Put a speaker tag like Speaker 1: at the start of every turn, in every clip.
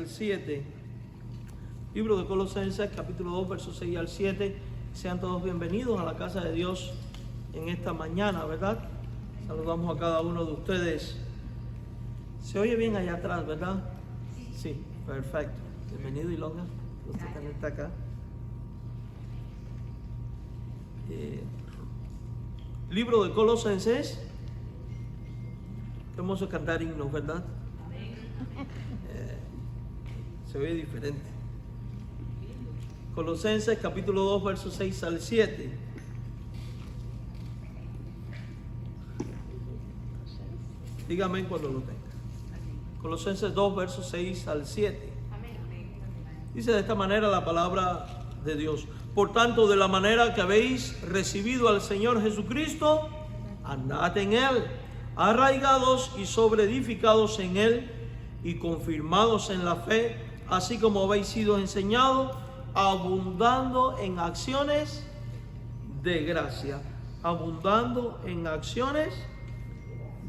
Speaker 1: 7. Libro de Colosenses, capítulo 2, versos 6 al 7. Sean todos bienvenidos a la casa de Dios en esta mañana, ¿verdad? Saludamos a cada uno de ustedes. Se oye bien allá atrás, ¿verdad? Sí, perfecto. Bienvenido, Ilonga. Gusto tenerte acá. Libro de Colosenses. Qué hermoso cantar himnos, ¿verdad? Se oye diferente. Colosenses capítulo 2, versos 6 al 7. Dígame cuando lo tenga. Colosenses 2, versos 6 al 7. Dice de esta manera la palabra de Dios: por tanto, de la manera que habéis recibido al Señor Jesucristo, andad en Él, arraigados y sobreedificados en Él y confirmados en la fe, así como habéis sido enseñados, abundando en acciones de gracia. Abundando en acciones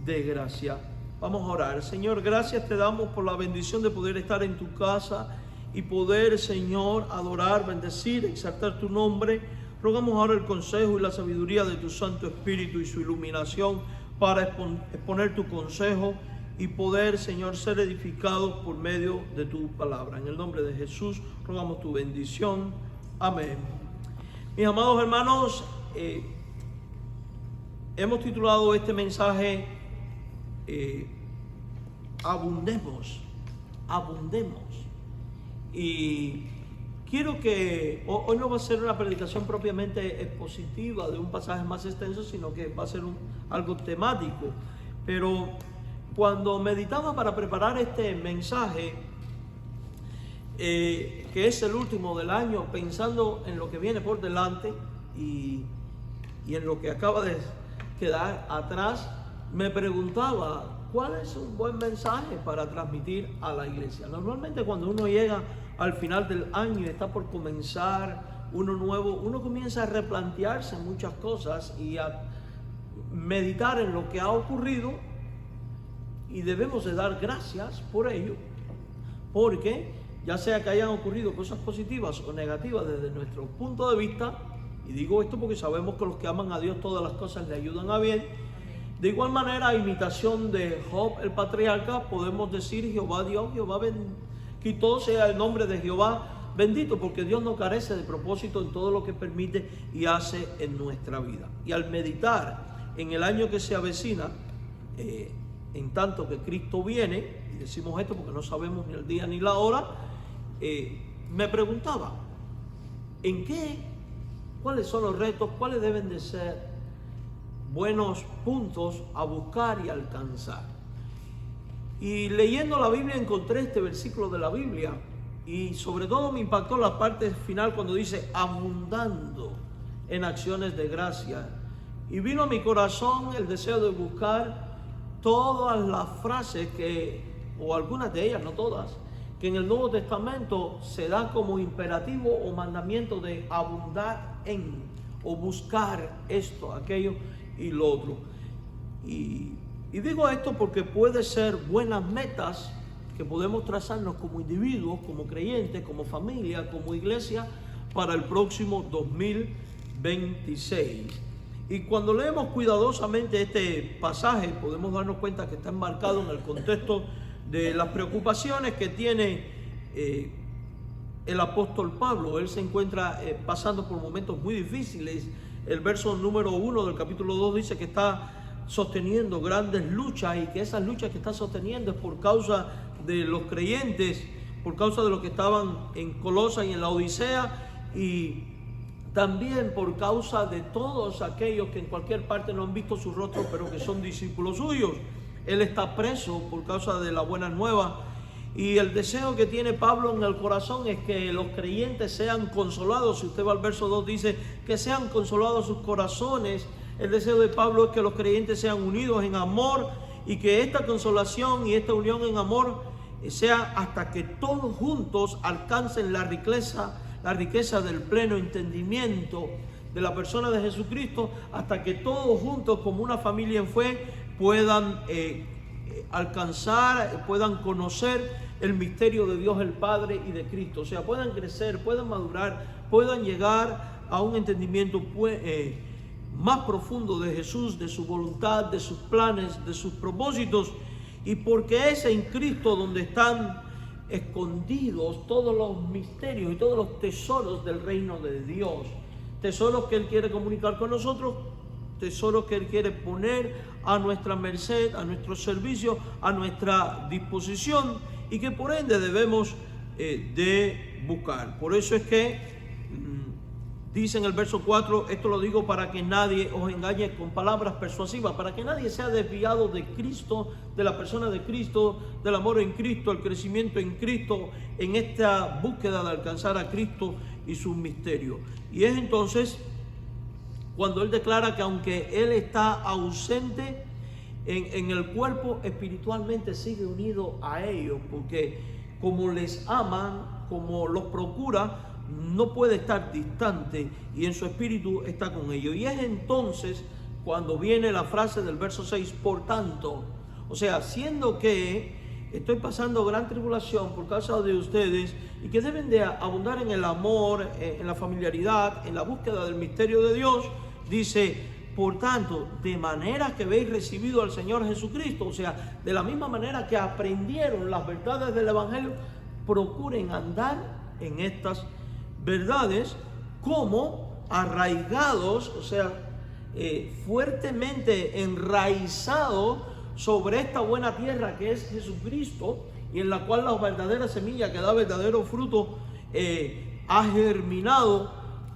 Speaker 1: de gracia. Vamos a orar. Señor, gracias te damos por la bendición de poder estar en tu casa y poder, Señor, adorar, bendecir, exaltar tu nombre. Rogamos ahora el consejo y la sabiduría de tu Santo Espíritu y su iluminación para exponer tu consejo y poder, Señor, ser edificados por medio de tu palabra. En el nombre de Jesús rogamos tu bendición. Amén. Mis amados hermanos, hemos titulado este mensaje Abundemos. Y quiero que hoy no va a ser una predicación propiamente expositiva de un pasaje más extenso, sino que va a ser algo temático. Pero cuando meditaba para preparar este mensaje, que es el último del año, pensando en lo que viene por delante y en lo que acaba de quedar atrás, me preguntaba, ¿cuál es un buen mensaje para transmitir a la iglesia? Normalmente cuando uno llega al final del año y está por comenzar uno nuevo, uno comienza a replantearse muchas cosas y a meditar en lo que ha ocurrido, y debemos de dar gracias por ello, porque ya sea que hayan ocurrido cosas positivas o negativas desde nuestro punto de vista, y digo esto porque sabemos que los que aman a Dios todas las cosas le ayudan a bien. De igual manera, a imitación de Job el patriarca, podemos decir Jehová Dios, que todo sea el nombre de Jehová bendito, porque Dios no carece de propósito en todo lo que permite y hace en nuestra vida. Y al meditar en el año que se avecina, en tanto que Cristo viene, y decimos esto porque no sabemos ni el día ni la hora, me preguntaba, ¿cuáles son los retos? ¿Cuáles deben de ser buenos puntos a buscar y alcanzar? Y leyendo la Biblia encontré este versículo de la Biblia, y sobre todo me impactó la parte final cuando dice abundando en acciones de gracia, y vino a mi corazón el deseo de buscar todas las frases o algunas de ellas, no todas, que en el Nuevo Testamento se da como imperativo o mandamiento de abundar en, o buscar esto, aquello y lo otro. Y digo esto porque puede ser buenas metas que podemos trazarnos como individuos, como creyentes, como familia, como iglesia, para el próximo 2026. Y cuando leemos cuidadosamente este pasaje, podemos darnos cuenta que está enmarcado en el contexto de las preocupaciones que tiene el apóstol Pablo. Él se encuentra pasando por momentos muy difíciles. El verso número 1 del capítulo 2 dice que está sosteniendo grandes luchas, y que esas luchas que está sosteniendo es por causa de los creyentes, por causa de los que estaban en Colosas y en la Odisea, y también por causa de todos aquellos que en cualquier parte no han visto su rostro, pero que son discípulos suyos. Él está preso por causa de la buena nueva, y el deseo que tiene Pablo en el corazón es que los creyentes sean consolados. Si usted va al verso 2, dice que sean consolados sus corazones. El deseo de Pablo es que los creyentes sean unidos en amor, y que esta consolación y esta unión en amor sea hasta que todos juntos alcancen la riqueza del pleno entendimiento de la persona de Jesucristo, hasta que todos juntos como una familia en fe puedan alcanzar, puedan conocer el misterio de Dios el Padre y de Cristo. O sea, puedan crecer, puedan madurar, puedan llegar a un entendimiento más profundo de Jesús, de su voluntad, de sus planes, de sus propósitos. Y porque es en Cristo donde están escondidos todos los misterios y todos los tesoros del reino de Dios. Tesoros que Él quiere comunicar con nosotros, tesoros que Él quiere poner a nuestra merced, a nuestro servicio, a nuestra disposición, y que por ende debemos de buscar. Por eso es que dice en el verso 4, esto lo digo para que nadie os engañe con palabras persuasivas, para que nadie sea desviado de Cristo, de la persona de Cristo, del amor en Cristo, el crecimiento en Cristo, en esta búsqueda de alcanzar a Cristo y sus misterios. Y es entonces cuando Él declara que aunque Él está ausente en el cuerpo, espiritualmente sigue unido a ellos, porque como les aman, como los procura, no puede estar distante, y en su espíritu está con ellos. Y es entonces cuando viene la frase del verso 6, por tanto, o sea, siendo que estoy pasando gran tribulación por causa de ustedes, y que deben de abundar en el amor, en la familiaridad, en la búsqueda del misterio de Dios, dice, por tanto, de manera que habéis recibido al Señor Jesucristo, o sea, de la misma manera que aprendieron las verdades del Evangelio, procuren andar en estas verdades como arraigados, o sea, fuertemente enraizados sobre esta buena tierra que es Jesucristo, y en la cual la verdadera semilla que da verdadero fruto ha germinado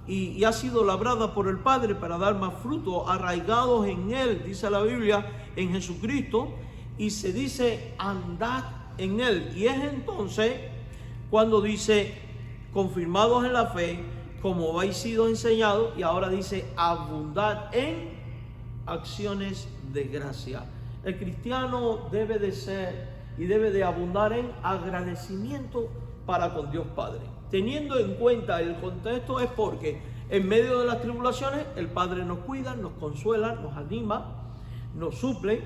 Speaker 1: y ha sido labrada por el Padre para dar más fruto, arraigados en Él, dice la Biblia, en Jesucristo, y se dice andad en Él. Y es entonces cuando dice confirmados en la fe, como habéis sido enseñados, y ahora dice abundad en acciones de gracia. El cristiano debe de ser y debe de abundar en agradecimiento para con Dios Padre. Teniendo en cuenta el contexto, es porque en medio de las tribulaciones el Padre nos cuida, nos consuela, nos anima, nos suple,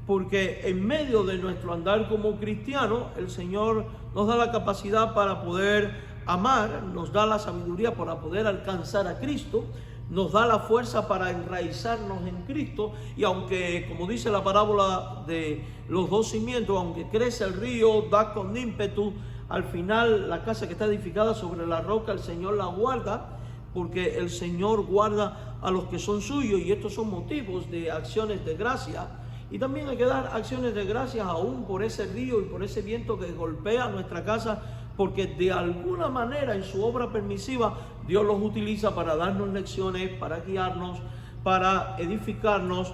Speaker 1: porque en medio de nuestro andar como cristiano el Señor nos da la capacidad para poder amar, nos da la sabiduría para poder alcanzar a Cristo, nos da la fuerza para enraizarnos en Cristo. Y aunque, como dice la parábola de los dos cimientos, aunque crece el río, da con ímpetu, al final la casa que está edificada sobre la roca, el Señor la guarda, porque el Señor guarda a los que son suyos, y estos son motivos de acciones de gracia. Y también hay que dar acciones de gracias aún por ese río y por ese viento que golpea nuestra casa, porque de alguna manera en su obra permisiva Dios los utiliza para darnos lecciones, para guiarnos, para edificarnos,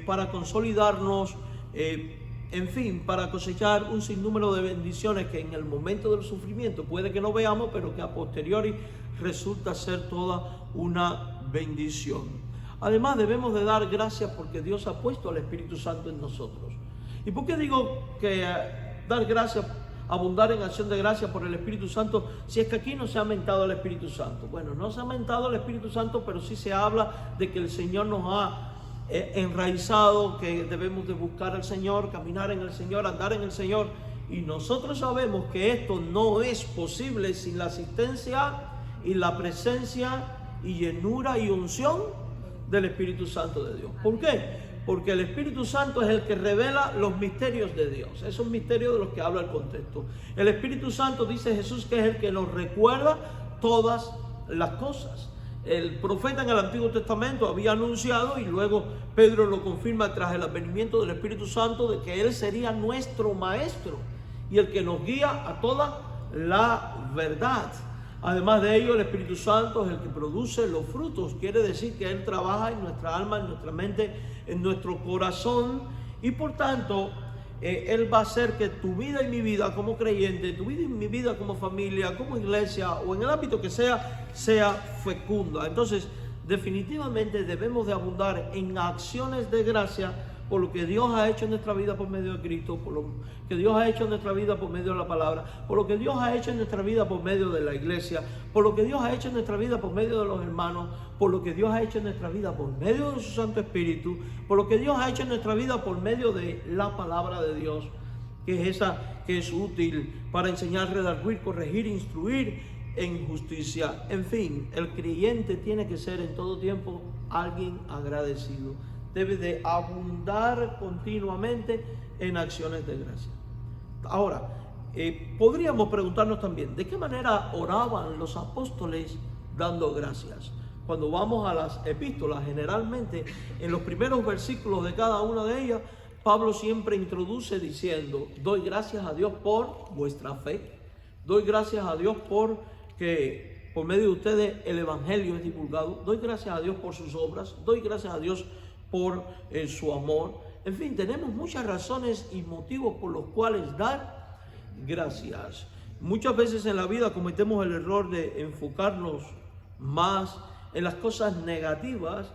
Speaker 1: para consolidarnos, en fin, para cosechar un sinnúmero de bendiciones que en el momento del sufrimiento puede que no veamos, pero que a posteriori resulta ser toda una bendición. Además, debemos de dar gracias porque Dios ha puesto al Espíritu Santo en nosotros. ¿Y por qué digo que dar gracias, abundar en acción de gracias por el Espíritu Santo, si es que aquí no se ha aumentado el Espíritu Santo? Bueno, no se ha aumentado el Espíritu Santo, pero sí se habla de que el Señor nos ha enraizado, que debemos de buscar al Señor, caminar en el Señor, andar en el Señor. Y nosotros sabemos que esto no es posible sin la asistencia y la presencia y llenura y unción del Espíritu Santo de Dios. ¿Por qué? Porque el Espíritu Santo es el que revela los misterios de Dios. Esos misterios de los que habla el contexto. El Espíritu Santo, dice Jesús, que es el que nos recuerda todas las cosas. El profeta en el Antiguo Testamento había anunciado, y luego Pedro lo confirma tras el advenimiento del Espíritu Santo, de que Él sería nuestro maestro y el que nos guía a toda la verdad. Además de ello, el Espíritu Santo es el que produce los frutos. Quiere decir que Él trabaja en nuestra alma, en nuestra mente, en nuestro corazón, y por tanto Él va a hacer que tu vida y mi vida como creyente, tu vida y mi vida como familia, como iglesia o en el ámbito que sea fecunda. Entonces, definitivamente debemos de abundar en acciones de gracia por lo que Dios ha hecho en nuestra vida por medio de Cristo, por lo que Dios ha hecho en nuestra vida por medio de la palabra, por lo que Dios ha hecho en nuestra vida por medio de la iglesia, por lo que Dios ha hecho en nuestra vida por medio de los hermanos, por lo que Dios ha hecho en nuestra vida por medio de su Santo Espíritu, por lo que Dios ha hecho en nuestra vida por medio de la palabra de Dios. que es esa que es útil para enseñar, redarguir, corregir, instruir en justicia. En fin, el creyente tiene que ser en todo tiempo alguien agradecido. Debe de abundar continuamente en acciones de gracia. Ahora, podríamos preguntarnos también, ¿de qué manera oraban los apóstoles dando gracias? Cuando vamos a las epístolas, generalmente en los primeros versículos de cada una de ellas, Pablo siempre introduce diciendo: doy gracias a Dios por vuestra fe, doy gracias a Dios por que por medio de ustedes el evangelio es divulgado, doy gracias a Dios por sus obras, doy gracias a Dios por su amor. En fin, tenemos muchas razones y motivos por los cuales dar gracias. Muchas veces en la vida cometemos el error de enfocarnos más en las cosas negativas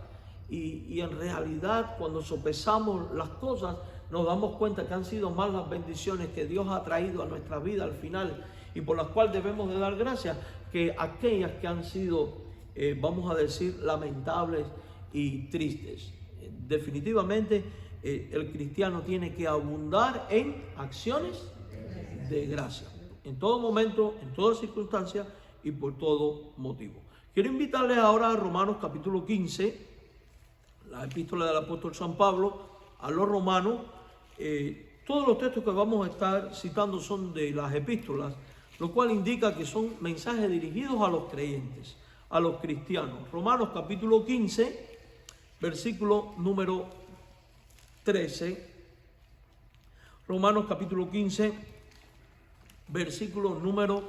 Speaker 1: y en realidad cuando sopesamos las cosas nos damos cuenta que han sido más las bendiciones que Dios ha traído a nuestra vida al final y por las cuales debemos de dar gracias que aquellas que han sido, vamos a decir, lamentables y tristes. Definitivamente el cristiano tiene que abundar en acciones de gracia, en todo momento, en toda circunstancia y por todo motivo. Quiero invitarles ahora a Romanos capítulo 15, la epístola del apóstol San Pablo a los romanos. Todos los textos que vamos a estar citando son de las epístolas, lo cual indica que son mensajes dirigidos a los creyentes, a los cristianos. Romanos capítulo 15, versículo número 13. Romanos capítulo 15, versículo número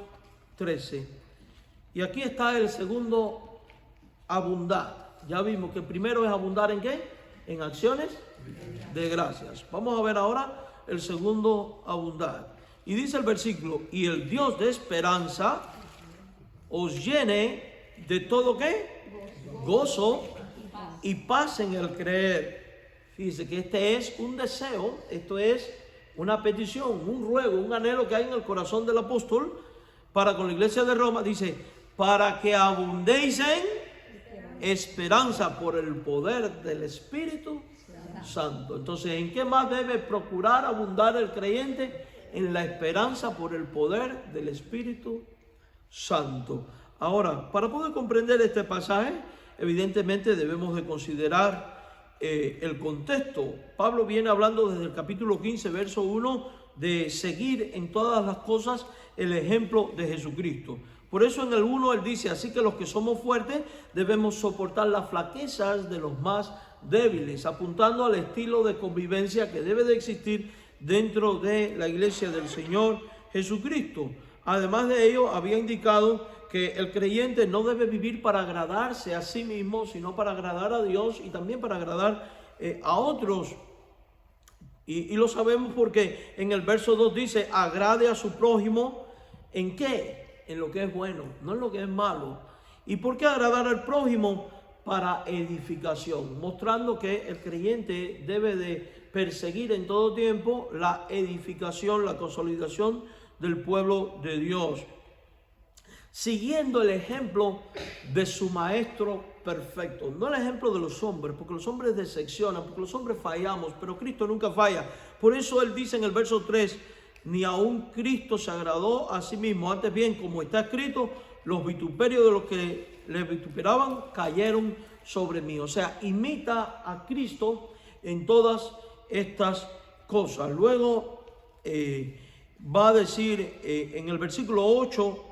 Speaker 1: 13. Y aquí está el segundo, abundar. Ya vimos que el primero es abundar en ¿qué? En acciones de gracias. Vamos a ver ahora el segundo, abundar. Y dice el versículo: y el Dios de esperanza os llene de todo ¿qué? Gozo y paz en el creer. Fíjese que este es un deseo, esto es una petición, un ruego, un anhelo que hay en el corazón del apóstol para con la iglesia de Roma. Dice: para que abundéis en esperanza por el poder del Espíritu Santo. Entonces, ¿en qué más debe procurar abundar el creyente? En la esperanza por el poder del Espíritu Santo. Ahora, para poder comprender este pasaje, evidentemente debemos de considerar el contexto. Pablo viene hablando desde el capítulo 15, verso 1, de seguir en todas las cosas el ejemplo de Jesucristo. Por eso en el 1 él dice: así que los que somos fuertes debemos soportar las flaquezas de los más débiles, apuntando al estilo de convivencia que debe de existir dentro de la iglesia del Señor Jesucristo. Además de ello, había indicado que el creyente no debe vivir para agradarse a sí mismo, sino para agradar a Dios y también para agradar a otros. Y lo sabemos porque en el verso 2 dice: agrade a su prójimo, ¿en qué? En lo que es bueno, no en lo que es malo. ¿Y por qué agradar al prójimo? Para edificación, mostrando que el creyente debe de perseguir en todo tiempo la edificación, la consolidación del pueblo de Dios, siguiendo el ejemplo de su maestro perfecto, no el ejemplo de los hombres, porque los hombres decepcionan, porque los hombres fallamos, pero Cristo nunca falla. Por eso él dice en el verso 3: ni aun Cristo se agradó a sí mismo, antes bien, como está escrito, los vituperios de los que le vituperaban cayeron sobre mí. O sea, imita a Cristo en todas estas cosas. Luego va a decir en el versículo 8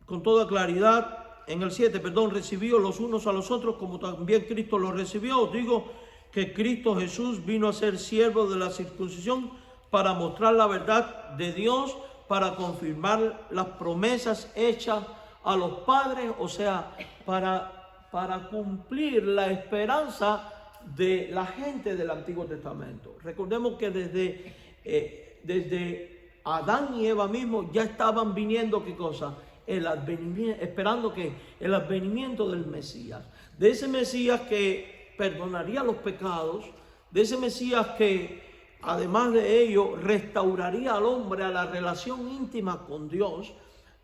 Speaker 1: con toda claridad, en el 7, recibió los unos a los otros como también Cristo los recibió. Os digo que Cristo Jesús vino a ser siervo de la circuncisión para mostrar la verdad de Dios, para confirmar las promesas hechas a los padres, o sea, para cumplir la esperanza de la gente del Antiguo Testamento. Recordemos que desde Adán y Eva mismo ya estaban viniendo, ¿qué cosa? Esperando que el advenimiento del Mesías, de ese Mesías que perdonaría los pecados, de ese Mesías que además de ello restauraría al hombre a la relación íntima con Dios,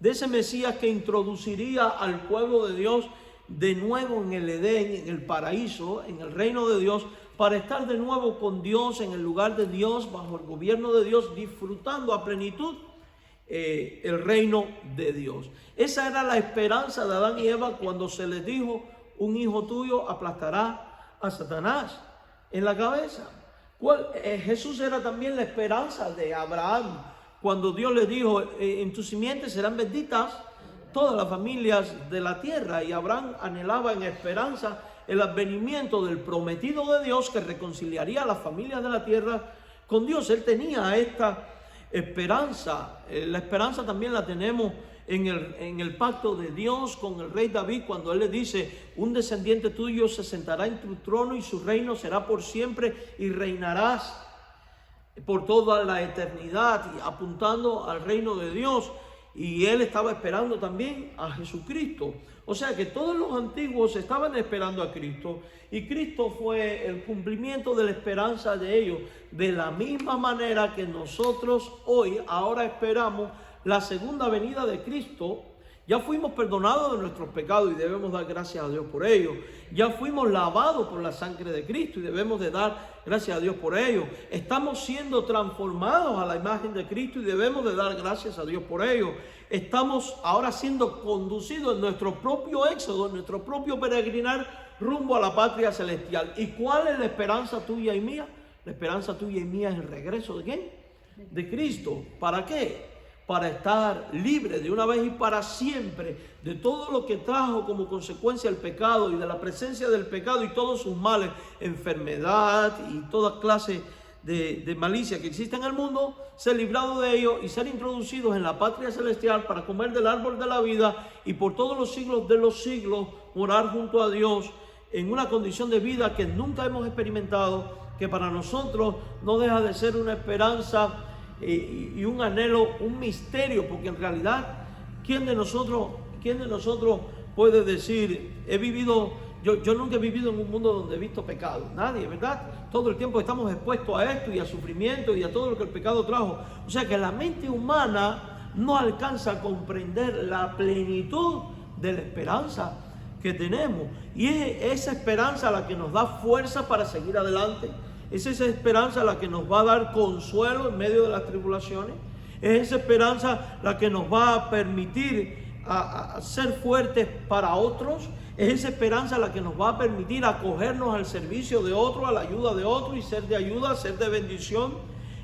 Speaker 1: de ese Mesías que introduciría al pueblo de Dios de nuevo en el Edén, en el paraíso, en el reino de Dios, para estar de nuevo con Dios, en el lugar de Dios, bajo el gobierno de Dios, disfrutando a plenitud el reino de Dios. Esa era la esperanza de Adán y Eva cuando se les dijo: un hijo tuyo aplastará a Satanás en la cabeza. Jesús era también la esperanza de Abraham cuando Dios le dijo: en tu simiente serán benditas todas las familias de la tierra. Y Abraham anhelaba en esperanza el advenimiento del prometido de Dios que reconciliaría a las familias de la tierra con Dios. Él tenía esta esperanza. La esperanza también la tenemos en el pacto de Dios con el rey David, cuando él le dice: un descendiente tuyo se sentará en tu trono y su reino será por siempre y reinarás por toda la eternidad, y apuntando al reino de Dios. Y él estaba esperando también a Jesucristo. O sea que todos los antiguos estaban esperando a Cristo, y Cristo fue el cumplimiento de la esperanza de ellos, de la misma manera que nosotros hoy ahora esperamos la segunda venida de Cristo. Ya fuimos perdonados de nuestros pecados y debemos dar gracias a Dios por ello. Ya fuimos lavados por la sangre de Cristo y debemos de dar gracias a Dios por ello. Estamos siendo transformados a la imagen de Cristo y debemos de dar gracias a Dios por ello. Estamos ahora siendo conducidos en nuestro propio éxodo, en nuestro propio peregrinar rumbo a la patria celestial. ¿Y cuál es la esperanza tuya y mía? La esperanza tuya y mía es el regreso ¿de quién? De Cristo. ¿Para qué? Para estar libre de una vez y para siempre de todo lo que trajo como consecuencia el pecado y de la presencia del pecado y todos sus males, enfermedad y toda clase de malicia que existe en el mundo, ser librado de ello y ser introducidos en la patria celestial para comer del árbol de la vida y por todos los siglos de los siglos morar junto a Dios en una condición de vida que nunca hemos experimentado, que para nosotros no deja de ser una esperanza y un anhelo, un misterio, porque en realidad, ¿quién de nosotros puede decir: he vivido, yo nunca he vivido en un mundo donde he visto pecado? Nadie, ¿verdad? Todo el tiempo estamos expuestos a esto y a sufrimiento y a todo lo que el pecado trajo. O sea que la mente humana no alcanza a comprender la plenitud de la esperanza que tenemos, y es esa esperanza la que nos da fuerza para seguir adelante. Es esa esperanza la que nos va a dar consuelo en medio de las tribulaciones. Es esa esperanza la que nos va a permitir a ser fuertes para otros. Es esa esperanza la que nos va a permitir acogernos al servicio de otro, a la ayuda de otro y ser de ayuda, ser de bendición.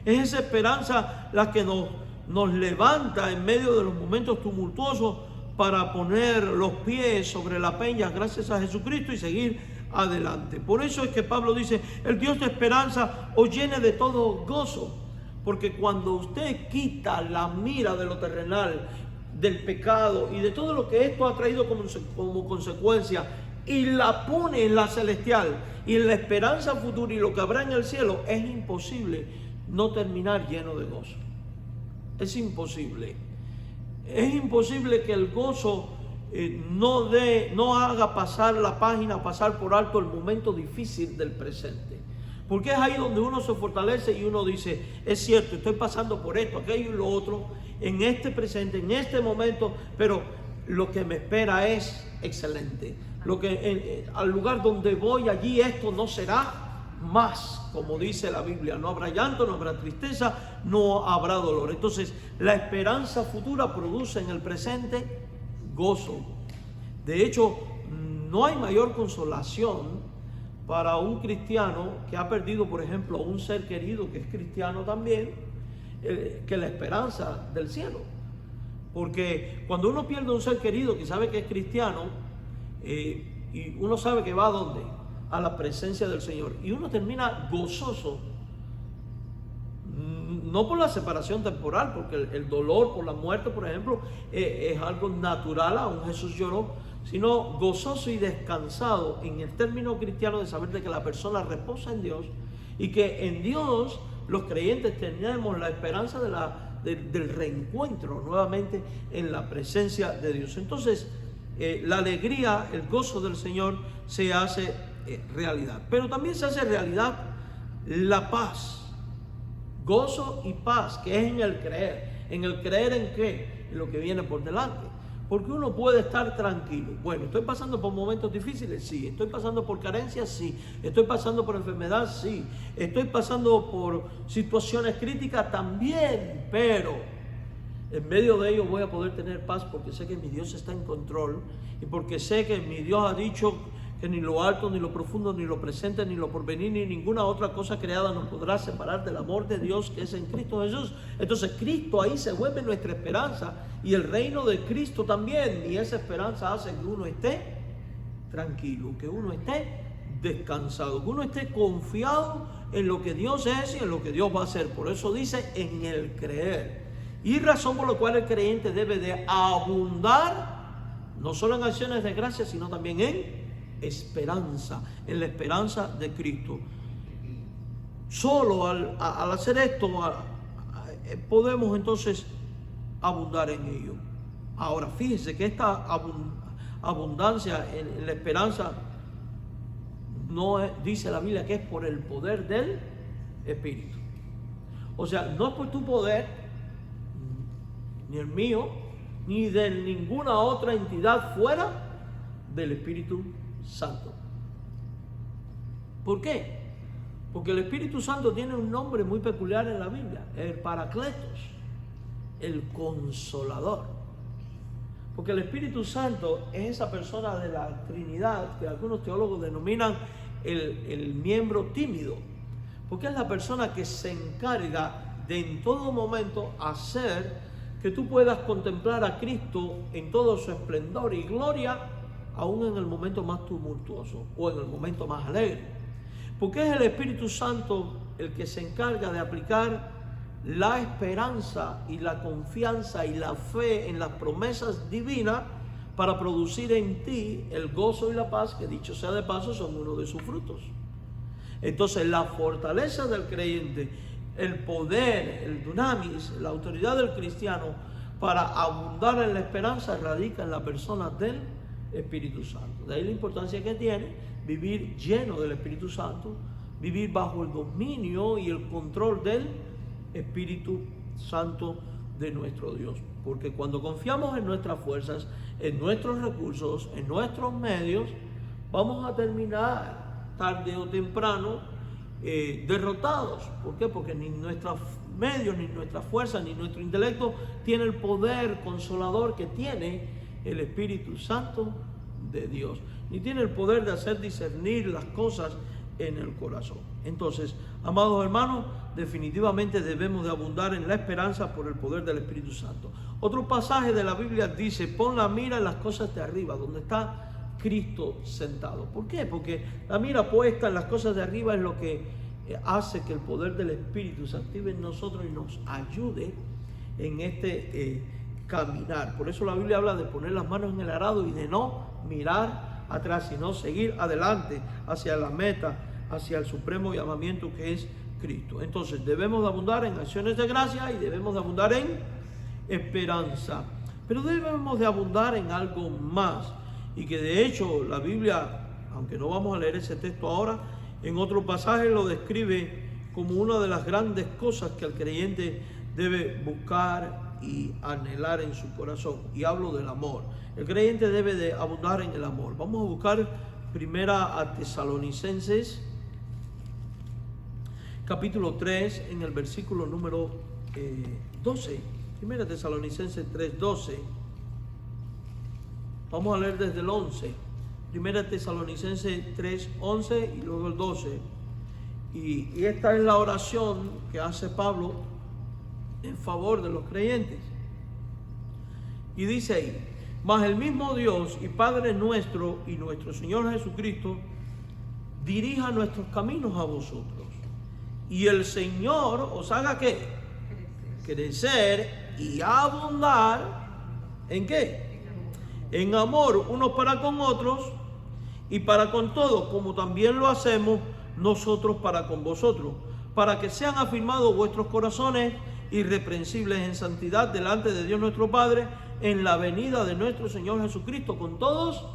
Speaker 1: Es esa esperanza la que nos levanta en medio de los momentos tumultuosos para poner los pies sobre la peña gracias a Jesucristo y seguir adelante. Por eso es que Pablo dice: el Dios de esperanza os llene de todo gozo, porque cuando usted quita la mira de lo terrenal, del pecado y de todo lo que esto ha traído como consecuencia y la pone en la celestial y en la esperanza futura y lo que habrá en el cielo, es imposible no terminar lleno de gozo. Es imposible. Es imposible que el gozo no haga pasar la página, pasar por alto el momento difícil del presente. Porque es ahí donde uno se fortalece y uno dice: es cierto, estoy pasando por esto, aquello y lo otro, en este presente, en este momento, pero lo que me espera es excelente. Al lugar donde voy, allí esto no será más, como dice la Biblia. No habrá llanto, no habrá tristeza, no habrá dolor. Entonces, la esperanza futura produce en el presente gozo. De hecho, no hay mayor consolación para un cristiano que ha perdido, por ejemplo, a un ser querido que es cristiano también, que la esperanza del cielo. Porque cuando uno pierde un ser querido que sabe que es cristiano, y uno sabe que va a ¿dónde? A la presencia del Señor, y uno termina gozoso, no por la separación temporal, porque el dolor por la muerte, por ejemplo, es algo natural, aún Jesús lloró, sino gozoso y descansado en el término cristiano de saber de que la persona reposa en Dios y que en Dios los creyentes tenemos la esperanza del reencuentro nuevamente en la presencia de Dios. Entonces, la alegría, el gozo del Señor se hace realidad, pero también se hace realidad la paz. Gozo y paz, que es en el creer. ¿En el creer en qué? En lo que viene por delante. Porque uno puede estar tranquilo. Bueno, ¿estoy pasando por momentos difíciles? Sí. ¿Estoy pasando por carencias? Sí. ¿Estoy pasando por enfermedad? Sí. ¿Estoy pasando por situaciones críticas? También. Pero en medio de ello voy a poder tener paz porque sé que mi Dios está en control y porque sé que mi Dios ha dicho que ni lo alto, ni lo profundo, ni lo presente, ni lo porvenir, ni ninguna otra cosa creada nos podrá separar del amor de Dios que es en Cristo Jesús. Entonces Cristo ahí se vuelve nuestra esperanza y el reino de Cristo también. Y esa esperanza hace que uno esté tranquilo, que uno esté descansado, que uno esté confiado en lo que Dios es y en lo que Dios va a hacer. Por eso dice en el creer. Y razón por la cual el creyente debe de abundar, no solo en acciones de gracia, sino también en esperanza, en la esperanza de Cristo. Solo al hacer esto podemos entonces abundar en ello. Ahora fíjense que esta abundancia en la esperanza no es, dice la Biblia, que es por el poder del Espíritu. O sea, no es por tu poder, ni el mío, ni de ninguna otra entidad fuera del Espíritu Santo. ¿Por qué? Porque el Espíritu Santo tiene un nombre muy peculiar en la Biblia, el Paracletos, el Consolador. Porque el Espíritu Santo es esa persona de la Trinidad que algunos teólogos denominan el miembro tímido, porque es la persona que se encarga de en todo momento hacer que tú puedas contemplar a Cristo en todo su esplendor y gloria, aún en el momento más tumultuoso o en el momento más alegre. Porque es el Espíritu Santo el que se encarga de aplicar la esperanza y la confianza y la fe en las promesas divinas para producir en ti el gozo y la paz, que dicho sea de paso son uno de sus frutos. Entonces la fortaleza del creyente, el poder, el dunamis, la autoridad del cristiano para abundar en la esperanza radica en la persona del Espíritu Santo. De ahí la importancia que tiene vivir lleno del Espíritu Santo, vivir bajo el dominio y el control del Espíritu Santo de nuestro Dios. Porque cuando confiamos en nuestras fuerzas, en nuestros recursos, en nuestros medios, vamos a terminar tarde o temprano derrotados. ¿Por qué? Porque ni nuestros medios, ni nuestra fuerza, ni nuestro intelecto tiene el poder consolador que tiene el Espíritu Santo de Dios, ni tiene el poder de hacer discernir las cosas en el corazón. Entonces, amados hermanos, definitivamente debemos de abundar en la esperanza por el poder del Espíritu Santo. Otro pasaje de la Biblia dice: pon la mira en las cosas de arriba, donde está Cristo sentado. ¿Por qué? Porque la mira puesta en las cosas de arriba es lo que hace que el poder del Espíritu se active en nosotros y nos ayude en este caminar. Por eso la Biblia habla de poner las manos en el arado y de no mirar atrás, sino seguir adelante hacia la meta, hacia el supremo llamamiento que es Cristo. Entonces debemos de abundar en acciones de gracia y debemos de abundar en esperanza, pero debemos de abundar en algo más, y que de hecho la Biblia, aunque no vamos a leer ese texto ahora, en otro pasaje lo describe como una de las grandes cosas que el creyente debe buscar y anhelar en su corazón, y hablo del amor. El creyente debe de abundar en el amor. Vamos a buscar primera a Tesalonicenses capítulo 3 en el versículo número 12. Primera Tesalonicenses 3:12. Vamos a leer desde el 11. Primera Tesalonicenses 3:11 y luego el 12. Y esta es la oración que hace Pablo en favor de los creyentes. Y dice ahí: mas el mismo Dios y Padre nuestro y nuestro Señor Jesucristo dirija nuestros caminos a vosotros, y el Señor os haga ¿qué? Crecer y abundar ¿en qué? En amor unos para con otros y para con todos, como también lo hacemos nosotros para con vosotros, para que sean afirmados vuestros corazones irreprensibles en santidad delante de Dios nuestro Padre en la venida de nuestro Señor Jesucristo con todos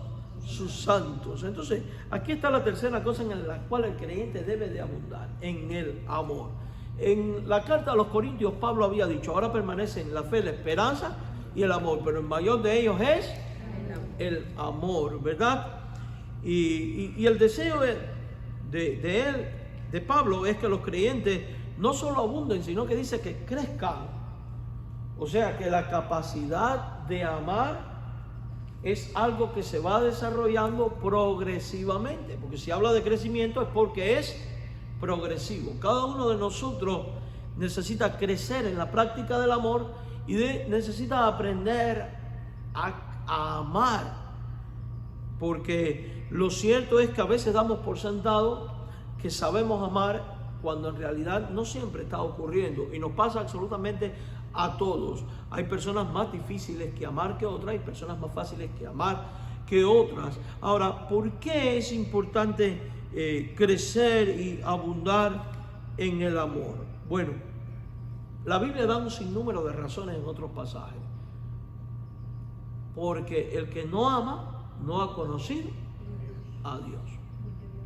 Speaker 1: sus santos. Entonces, aquí está la tercera cosa en la cual el creyente debe de abundar: en el amor. En la carta a los Corintios, Pablo había dicho: ahora permanecen la fe, la esperanza y el amor, pero el mayor de ellos es el amor, ¿verdad? Y el deseo de Pablo es que los creyentes no solo abunden, sino que dice que crezcan. O sea, que la capacidad de amar es algo que se va desarrollando progresivamente, porque si habla de crecimiento es porque es progresivo. Cada uno de nosotros necesita crecer en la práctica del amor y necesita aprender a amar, porque lo cierto es que a veces damos por sentado que sabemos amar cuando en realidad no siempre está ocurriendo, y nos pasa absolutamente a todos. Hay personas más difíciles que amar que otras, hay personas más fáciles que amar que otras. Ahora, ¿por qué es importante crecer y abundar en el amor? Bueno, la Biblia da un sinnúmero de razones en otros pasajes. Porque el que no ama no ha conocido a Dios.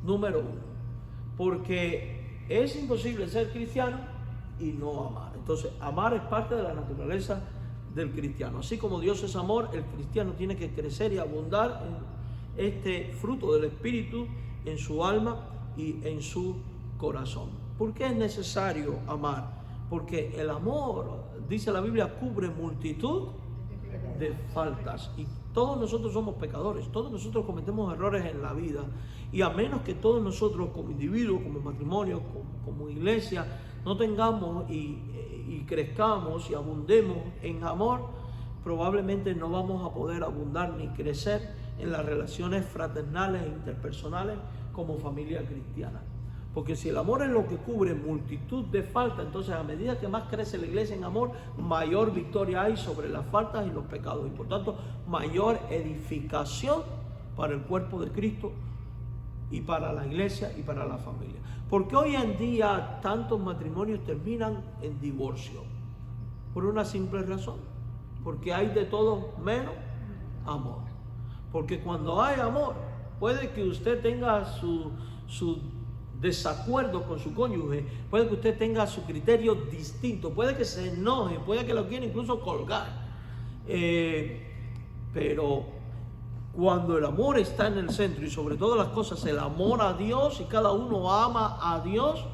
Speaker 1: Número uno. Porque es imposible ser cristiano y no amar. Entonces, amar es parte de la naturaleza del cristiano. Así como Dios es amor, el cristiano tiene que crecer y abundar en este fruto del Espíritu en su alma y en su corazón. ¿Por qué es necesario amar? Porque el amor, dice la Biblia, cubre multitud de faltas, y todos nosotros somos pecadores, todos nosotros cometemos errores en la vida, y a menos que todos nosotros como individuos, como matrimonio, como iglesia, no tengamos y crezcamos y abundemos en amor, probablemente no vamos a poder abundar ni crecer en las relaciones fraternales e interpersonales como familia cristiana. Porque si el amor es lo que cubre multitud de faltas, entonces a medida que más crece la iglesia en amor, mayor victoria hay sobre las faltas y los pecados, y por tanto mayor edificación para el cuerpo de Cristo y para la iglesia y para la familia. Porque hoy en día tantos matrimonios terminan en divorcio por una simple razón: porque hay de todo menos amor. Porque cuando hay amor, puede que usted tenga su desacuerdo con su cónyuge, puede que usted tenga su criterio distinto, puede que se enoje, puede que lo quiera incluso colgar, pero cuando el amor está en el centro, y sobre todas las cosas el amor a Dios, y cada uno ama a Dios,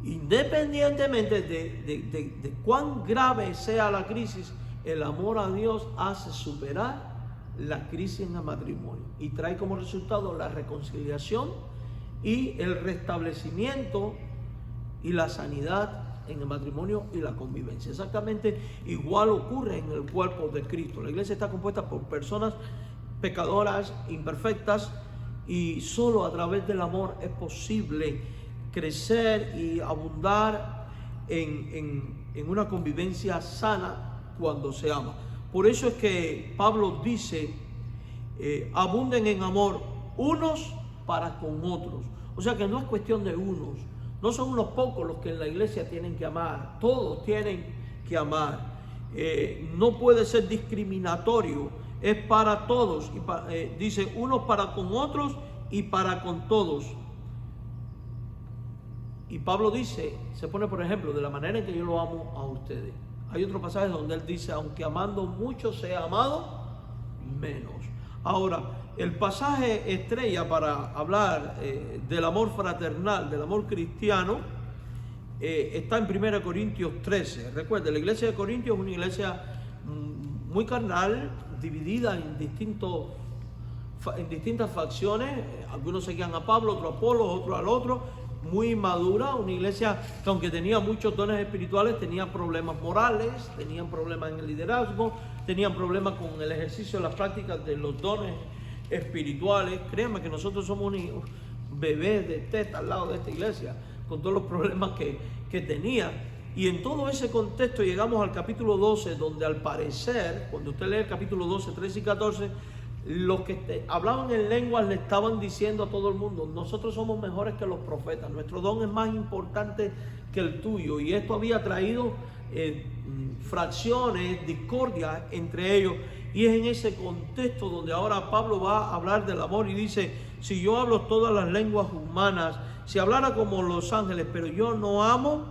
Speaker 1: independientemente de cuán grave sea la crisis, el amor a Dios hace superar la crisis en el matrimonio y trae como resultado la reconciliación y el restablecimiento y la sanidad en el matrimonio y la convivencia. Exactamente igual ocurre en el cuerpo de Cristo. La iglesia está compuesta por personas pecadoras, imperfectas, y solo a través del amor es posible crecer y abundar en una convivencia sana cuando se ama. Por eso es que Pablo dice, abunden en amor unos para con otros. O sea que no es cuestión de unos, no son unos pocos los que en la iglesia tienen que amar, todos tienen que amar. No puede ser discriminatorio, es para todos. Dice unos para con otros y para con todos. Y Pablo dice, se pone por ejemplo, de la manera en que yo lo amo a ustedes. Hay otro pasaje donde él dice, aunque amando mucho sea amado menos. Ahora, el pasaje estrella para hablar del amor fraternal, del amor cristiano, está en 1 Corintios 13. Recuerden, la iglesia de Corintios es una iglesia muy carnal, dividida en distintas facciones. Algunos seguían a Pablo, otros a Apolo, otros al otro. Muy madura, una iglesia que aunque tenía muchos dones espirituales, tenía problemas morales, tenían problemas en el liderazgo, tenían problemas con el ejercicio de las prácticas de los dones espirituales. Créanme que nosotros somos un bebé de teta al lado de esta iglesia, con todos los problemas que tenía. Y en todo ese contexto llegamos al capítulo 12, donde al parecer, cuando usted lee el capítulo 12, 13 y 14, los que hablaban en lenguas le estaban diciendo a todo el mundo, nosotros somos mejores que los profetas, nuestro don es más importante que el tuyo. Y esto había traído fracciones, discordia entre ellos. Y es en ese contexto donde ahora Pablo va a hablar del amor y dice, si yo hablo todas las lenguas humanas, si hablara como los ángeles, pero yo no amo,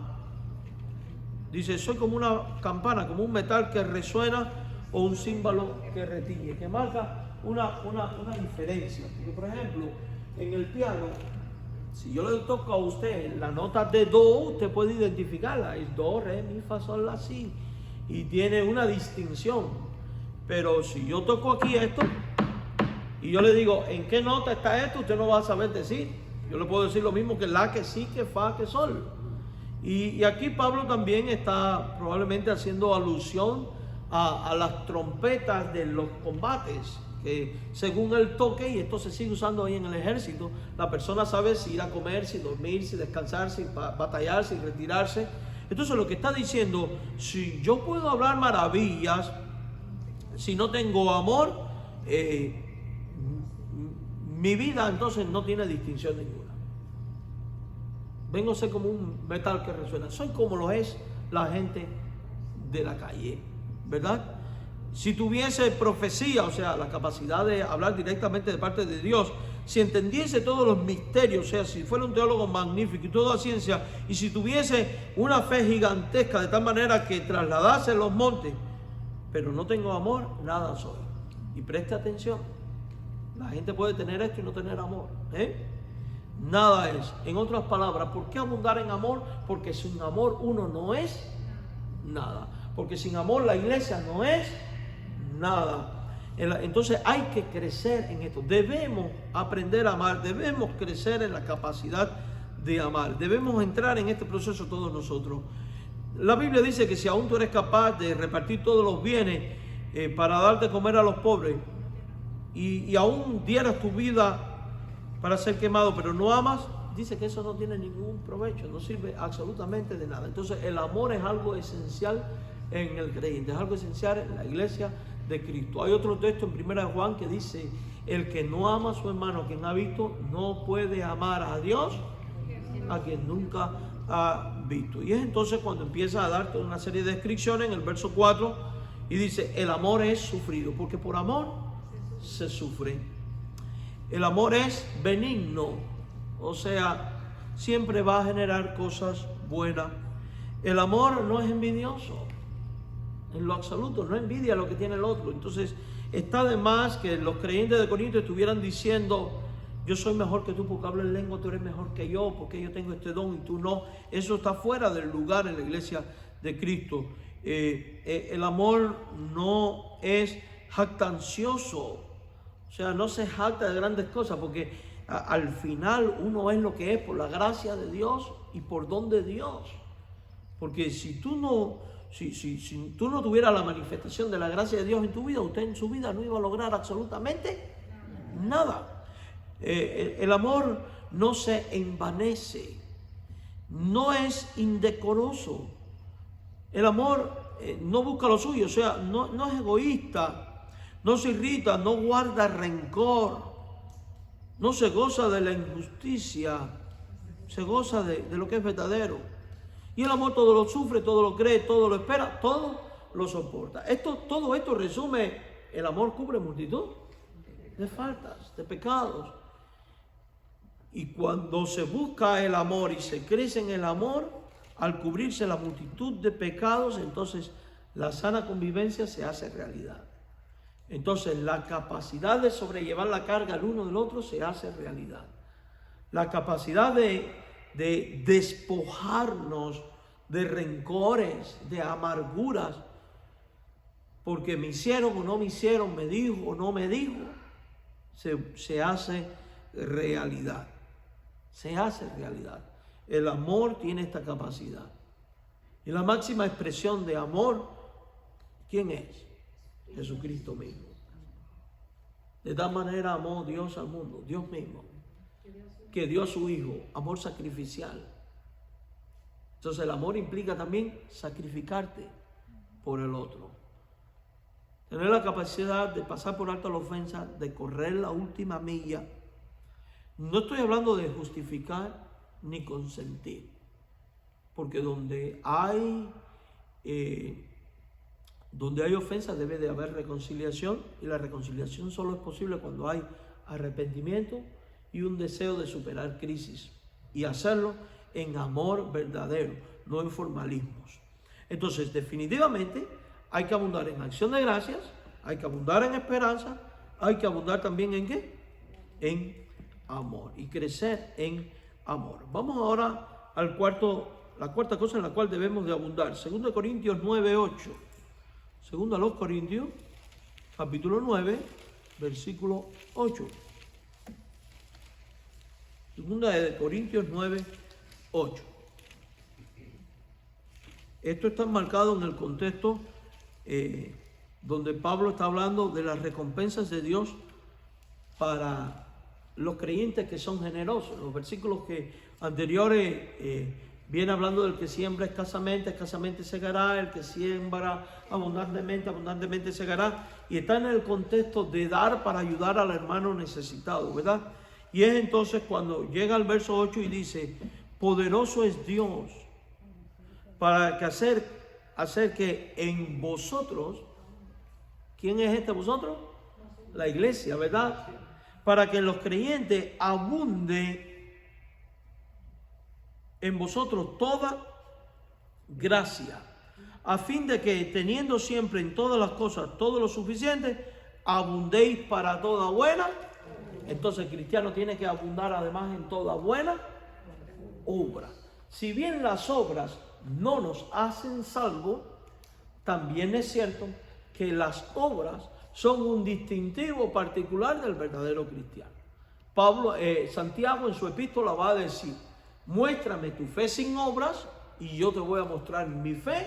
Speaker 1: Dice, soy como una campana, como un metal que resuena o un címbalo que retiñe, que marca una diferencia. Porque, por ejemplo, en el piano, si yo le toco a usted la nota de do, usted puede identificarla. Es do, re, mi, fa, sol, la, si. Y tiene una distinción. Pero si yo toco aquí esto y yo le digo, ¿en qué nota está esto? Usted no va a saber decir. Yo le puedo decir lo mismo que la, que si, que fa, que sol. Y aquí Pablo también está probablemente haciendo alusión a las trompetas de los combates, que según el toque, y esto se sigue usando ahí en el ejército, la persona sabe si ir a comer, si dormir, si descansar, si batallar, si retirarse. Entonces lo que está diciendo, si yo puedo hablar maravillas, si no tengo amor, mi vida entonces no tiene distinción ninguna. Vengo a ser como un metal que resuena. Soy como lo es la gente de la calle, ¿verdad? Si tuviese profecía, o sea, la capacidad de hablar directamente de parte de Dios, si entendiese todos los misterios, o sea, si fuera un teólogo magnífico y toda ciencia, y si tuviese una fe gigantesca de tal manera que trasladase los montes, pero no tengo amor, nada soy. Y preste atención, la gente puede tener esto y no tener amor, Nada es. En otras palabras, ¿por qué abundar en amor? Porque sin amor uno no es nada. Porque sin amor la iglesia no es nada. Entonces hay que crecer en esto. Debemos aprender a amar. Debemos crecer en la capacidad de amar. Debemos entrar en este proceso todos nosotros. La Biblia dice que si aún tú eres capaz de repartir todos los bienes para dar de comer a los pobres y aún dieras tu vida para ser quemado, pero no amas, dice que eso no tiene ningún provecho, no sirve absolutamente de nada. Entonces el amor es algo esencial en el creyente, es algo esencial en la iglesia de Cristo. Hay otro texto en 1 Juan que dice, el que no ama a su hermano, a quien ha visto, no puede amar a Dios, a quien nunca ha visto. Y es entonces cuando empieza a dar toda una serie de descripciones en el verso 4 y dice, el amor es sufrido, porque por amor se sufre. El amor es benigno, o sea, siempre va a generar cosas buenas. El amor no es envidioso, en lo absoluto, no envidia lo que tiene el otro. Entonces, está de más que los creyentes de Corinto estuvieran diciendo, yo soy mejor que tú porque hablo en lengua, tú eres mejor que yo, porque yo tengo este don y tú no. Eso está fuera del lugar en la iglesia de Cristo. El amor no es jactancioso. O sea, no se jacta de grandes cosas, porque al final uno es lo que es por la gracia de Dios y por don de Dios. Porque si tú no tuvieras la manifestación de la gracia de Dios en tu vida, usted en su vida no iba a lograr absolutamente nada. El amor no se envanece, no es indecoroso. El amor no busca lo suyo, o sea, no es egoísta. No se irrita, no guarda rencor, no se goza de la injusticia, se goza de lo que es verdadero. Y el amor todo lo sufre, todo lo cree, todo lo espera, todo lo soporta. Todo esto resume, el amor cubre multitud de faltas, de pecados. Y cuando se busca el amor y se crece en el amor, al cubrirse la multitud de pecados, entonces la sana convivencia se hace realidad. Entonces la capacidad de sobrellevar la carga el uno del otro se hace realidad. La capacidad de despojarnos de rencores, de amarguras, porque me hicieron o no me hicieron, me dijo o no me dijo, se hace realidad. Se hace realidad. El amor tiene esta capacidad. Y la máxima expresión de amor, ¿quién es? Jesucristo mismo. De tal manera amó Dios al mundo, Dios mismo, que dio a su Hijo, amor sacrificial. Entonces el amor implica también sacrificarte por el otro. Tener la capacidad de pasar por alto la ofensa, de correr la última milla. No estoy hablando de justificar ni consentir, porque donde hay ofensa debe de haber reconciliación, y la reconciliación solo es posible cuando hay arrepentimiento y un deseo de superar crisis, y hacerlo en amor verdadero, no en formalismos. Entonces, definitivamente, hay que abundar en acción de gracias, hay que abundar en esperanza, hay que abundar también en ¿qué? En amor y crecer en amor. Vamos ahora a la cuarta cosa en la cual debemos de abundar. 2 Corintios 9:8. 2 Corintios, capítulo 9, versículo 8. 2 Corintios 9:8. Esto está marcado en el contexto donde Pablo está hablando de las recompensas de Dios para los creyentes que son generosos. Los versículos anteriores viene hablando del que siembra escasamente, escasamente segará, el que siembra abundantemente, abundantemente segará, y está en el contexto de dar para ayudar al hermano necesitado, ¿verdad? Y es entonces cuando llega al verso 8 y dice, poderoso es Dios para hacer que en vosotros, ¿quién es este vosotros? La iglesia, ¿verdad? Para que los creyentes abunde en vosotros toda gracia, a fin de que teniendo siempre en todas las cosas todo lo suficiente, abundéis para toda buena. Entonces el cristiano tiene que abundar además en toda buena obra. Si bien las obras no nos hacen salvos, también es cierto que las obras son un distintivo particular del verdadero cristiano. Santiago en su epístola va a decir, muéstrame tu fe sin obras y yo te voy a mostrar mi fe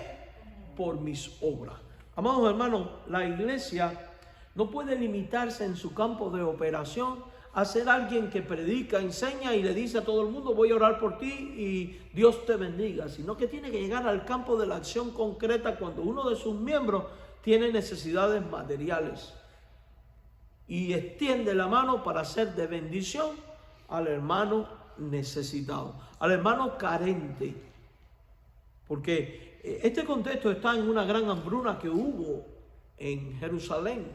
Speaker 1: por mis obras. Amados hermanos, la iglesia no puede limitarse en su campo de operación a ser alguien que predica, enseña y le dice a todo el mundo voy a orar por ti y Dios te bendiga, sino que tiene que llegar al campo de la acción concreta cuando uno de sus miembros tiene necesidades materiales y extiende la mano para hacer de bendición al hermano necesitado, al hermano carente, porque este contexto está en una gran hambruna que hubo en Jerusalén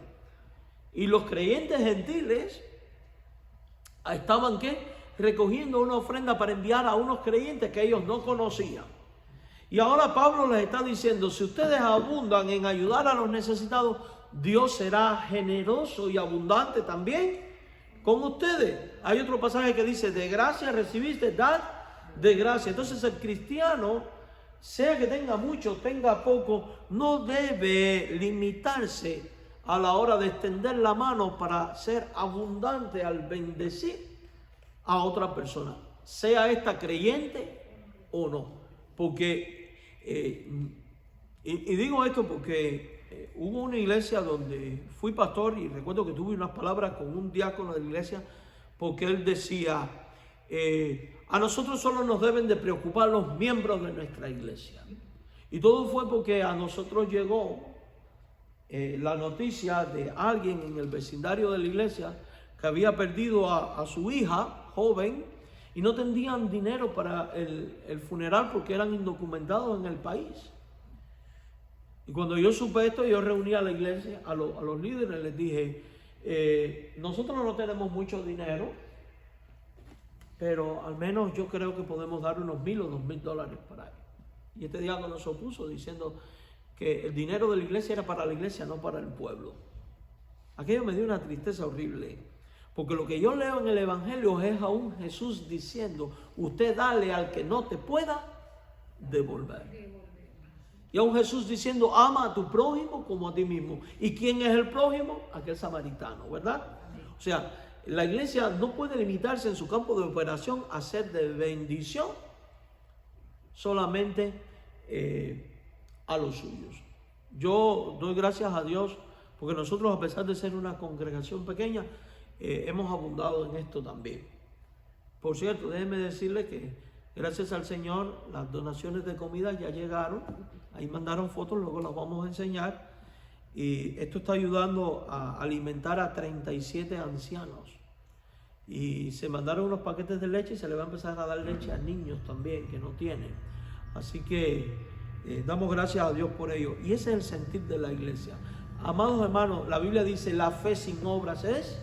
Speaker 1: y los creyentes gentiles estaban recogiendo una ofrenda para enviar a unos creyentes que ellos no conocían. Y ahora Pablo les está diciendo, si ustedes abundan en ayudar a los necesitados, Dios será generoso y abundante también con ustedes. Hay otro pasaje que dice, de gracia recibiste, dad de gracia. Entonces el cristiano, sea que tenga mucho, tenga poco, no debe limitarse a la hora de extender la mano para ser abundante al bendecir a otra persona, sea esta creyente o no. Porque, y digo esto porque hubo una iglesia donde fui pastor y recuerdo que tuve unas palabras con un diácono de la iglesia porque él decía, a nosotros solo nos deben de preocupar los miembros de nuestra iglesia. Y todo fue porque a nosotros llegó la noticia de alguien en el vecindario de la iglesia que había perdido a su hija joven y no tenían dinero para el funeral porque eran indocumentados en el país. Y cuando yo supe esto, yo reuní a la iglesia, a los líderes, les dije, nosotros no tenemos mucho dinero, pero al menos yo creo que podemos dar unos $1,000 o $2,000 para él. Y este diácono se opuso diciendo que el dinero de la iglesia era para la iglesia, no para el pueblo. Aquello me dio una tristeza horrible, porque lo que yo leo en el Evangelio es a un Jesús diciendo, usted dale al que no te pueda devolver. Y a un Jesús diciendo, ama a tu prójimo como a ti mismo. ¿Y quién es el prójimo? Aquel samaritano, ¿verdad? O sea, la iglesia no puede limitarse en su campo de operación a ser de bendición solamente a los suyos. Yo doy gracias a Dios porque nosotros, a pesar de ser una congregación pequeña, hemos abundado en esto también. Por cierto, déjenme decirles que gracias al Señor las donaciones de comida ya llegaron. Ahí mandaron fotos, luego las vamos a enseñar. Y esto está ayudando a alimentar a 37 ancianos. Y se mandaron unos paquetes de leche y se le va a empezar a dar leche a niños también que no tienen. Así que damos gracias a Dios por ello. Y ese es el sentir de la iglesia. Amados hermanos, la Biblia dice, la fe sin obras es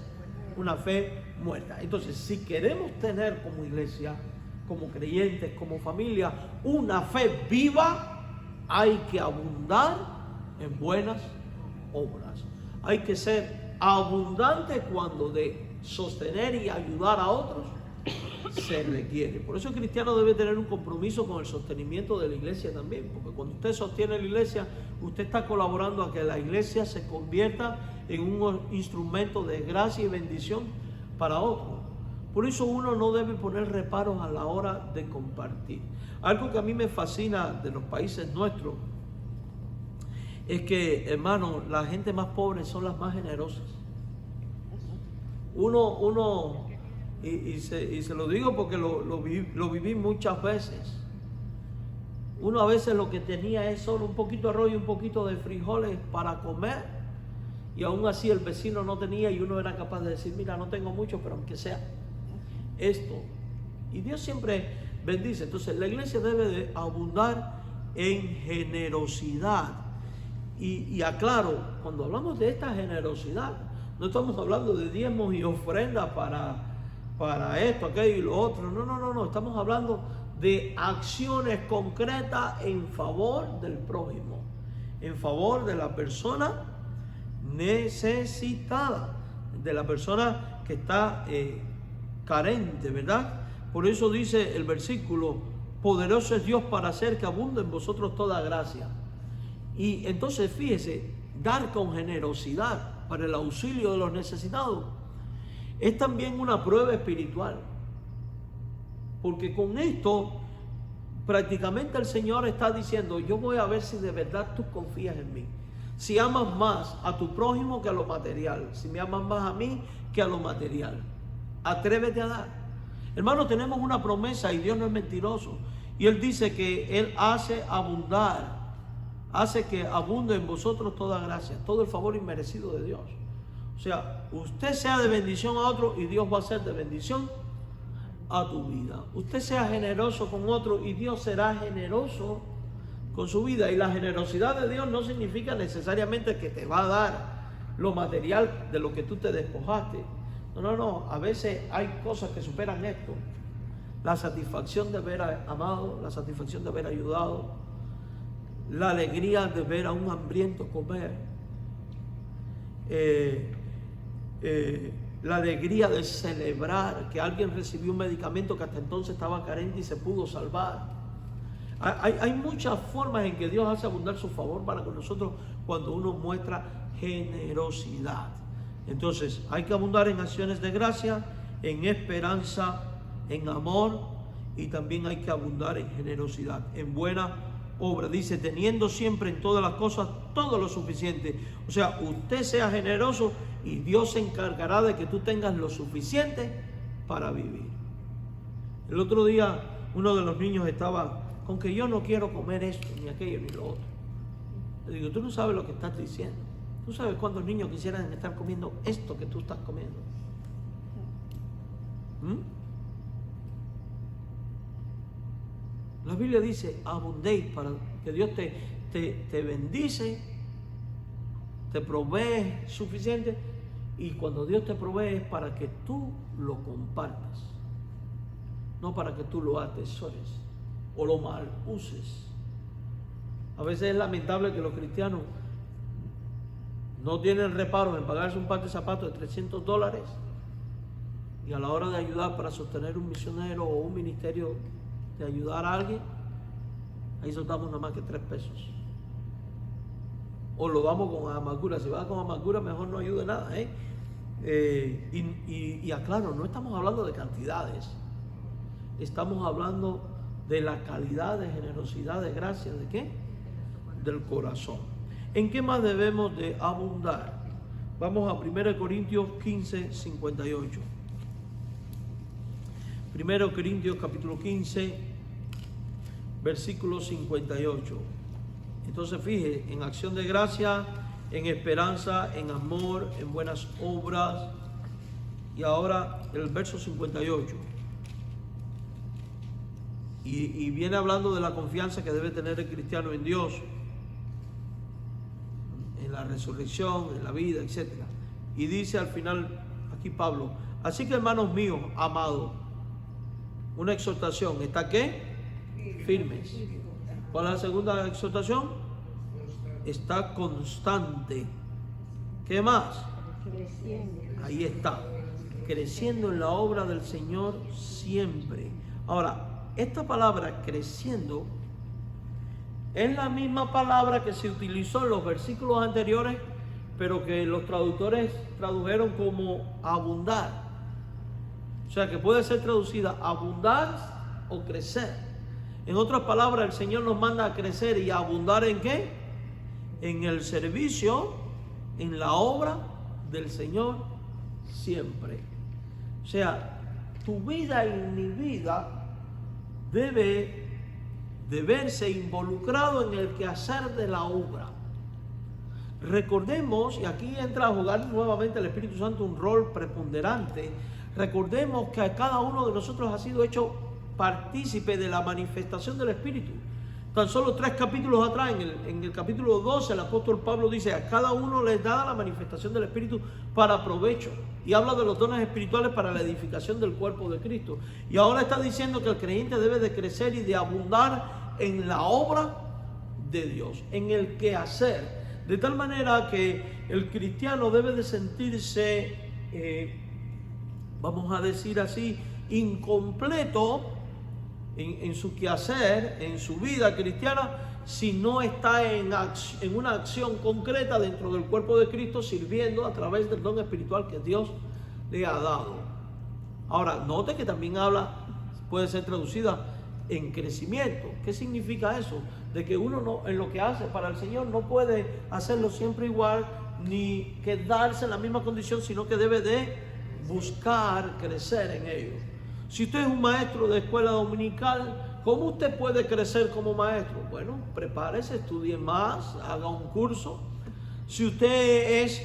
Speaker 1: una fe muerta. Entonces, si queremos tener como iglesia, como creyentes, como familia, una fe viva, hay que abundar en buenas obras. Hay que ser abundante cuando de sostener y ayudar a otros se requiere. Por eso el cristiano debe tener un compromiso con el sostenimiento de la iglesia también, porque cuando usted sostiene la iglesia, usted está colaborando a que la iglesia se convierta en un instrumento de gracia y bendición para otros. Por eso uno no debe poner reparos a la hora de compartir. Algo que a mí me fascina de los países nuestros es que, hermano, la gente más pobre son las más generosas. Y se lo digo porque lo viví muchas veces. Uno a veces lo que tenía es solo un poquito de arroz y un poquito de frijoles para comer, y aún así el vecino no tenía, y uno era capaz de decir, mira, no tengo mucho, pero aunque sea esto. Y Dios siempre bendice. Entonces la iglesia debe de abundar en generosidad. Y aclaro, cuando hablamos de esta generosidad, no estamos hablando de diezmos y ofrendas para esto, aquello y lo otro. No. Estamos hablando de acciones concretas en favor del prójimo, en favor de la persona necesitada, de la persona que está carente, ¿verdad? Por eso dice el versículo, poderoso es Dios para hacer que abunde en vosotros toda gracia. Y entonces fíjese, dar con generosidad para el auxilio de los necesitados es también una prueba espiritual, porque con esto prácticamente el Señor está diciendo, yo voy a ver si de verdad tú confías en mí, si amas más a tu prójimo que a lo material, si me amas más a mí que a lo material. Atrévete a dar. Hermano, tenemos una promesa y Dios no es mentiroso, y Él dice que Él hace abundar, hace que abunde en vosotros toda gracia, todo el favor inmerecido de Dios. O sea, usted sea de bendición a otro y Dios va a ser de bendición a tu vida. Usted sea generoso con otro y Dios será generoso con su vida. Y la generosidad de Dios no significa necesariamente que te va a dar lo material de lo que tú te despojaste. No. A veces hay cosas que superan esto. La satisfacción de haber amado, la satisfacción de haber ayudado, la alegría de ver a un hambriento comer, la alegría de celebrar que alguien recibió un medicamento que hasta entonces estaba carente y se pudo salvar. Hay muchas formas en que Dios hace abundar su favor para con nosotros cuando uno muestra generosidad. Entonces hay que abundar en acciones de gracia, en esperanza, en amor, y también hay que abundar en generosidad, en buena obra. Dice, teniendo siempre en todas las cosas todo lo suficiente. O sea, usted sea generoso y Dios se encargará de que tú tengas lo suficiente para vivir. El otro día uno de los niños estaba con que yo no quiero comer esto, ni aquello, ni lo otro. Le digo, tú no sabes lo que estás diciendo. ¿Tú sabes cuántos niños quisieran estar comiendo esto que tú estás comiendo? La Biblia dice, abundéis, para que Dios te bendice, te provee suficiente, y cuando Dios te provee es para que tú lo compartas, no para que tú lo atesores o lo mal uses. A veces es lamentable que los cristianos no tienen reparos en pagarse un par de zapatos de $300, y a la hora de ayudar para sostener un misionero o un ministerio de ayudar a alguien, ahí soltamos nada más que 3 pesos. O lo damos con amargura. Si va con amargura, mejor no ayude nada, y aclaro, no estamos hablando de cantidades, estamos hablando de la calidad de generosidad, de gracia, ¿de qué? Del corazón. ¿En qué más debemos de abundar? Vamos a 1 Corintios 15, 58. 1 Corintios capítulo 15, versículo 58. Entonces fíjese, en acción de gracia, en esperanza, en amor, en buenas obras. Y ahora el verso 58. Y viene hablando de la confianza que debe tener el cristiano en Dios, en la resurrección, en la vida, etc. Y dice al final aquí Pablo, así que hermanos míos, amados, una exhortación, ¿está qué? Firmes. ¿Cuál es la segunda exhortación? Está constante. ¿Qué más?
Speaker 2: Creciendo.
Speaker 1: Ahí está. Creciendo en la obra del Señor siempre. Ahora, esta palabra creciendo es la misma palabra que se utilizó en los versículos anteriores, pero que los traductores tradujeron como abundar. O sea, que puede ser traducida abundar o crecer. En otras palabras, el Señor nos manda a crecer y a abundar ¿en qué? En el servicio, en la obra del Señor siempre. O sea, tu vida y mi vida debe de verse involucrado en el quehacer de la obra. Recordemos, y aquí entra a jugar nuevamente el Espíritu Santo un rol preponderante, recordemos que a cada uno de nosotros ha sido hecho partícipe de la manifestación del Espíritu. Tan solo 3 capítulos atrás, en el capítulo 12, el apóstol Pablo dice: a cada uno les da la manifestación del Espíritu para provecho. Y habla de los dones espirituales para la edificación del cuerpo de Cristo. Y ahora está diciendo que el creyente debe de crecer y de abundar en la obra de Dios, en el quehacer. De tal manera que el cristiano debe de sentirse, vamos a decir así, incompleto en su quehacer, en su vida cristiana, si no está en una acción concreta dentro del cuerpo de Cristo, sirviendo a través del don espiritual que Dios le ha dado. Ahora, note que también puede ser traducida en crecimiento. ¿Qué significa eso? De que uno no, en lo que hace para el Señor no puede hacerlo siempre igual, ni quedarse en la misma condición, sino que debe de buscar crecer en ello. Si usted es un maestro de escuela dominical, ¿cómo usted puede crecer como maestro? Bueno, prepárese, estudie más, haga un curso. Si usted es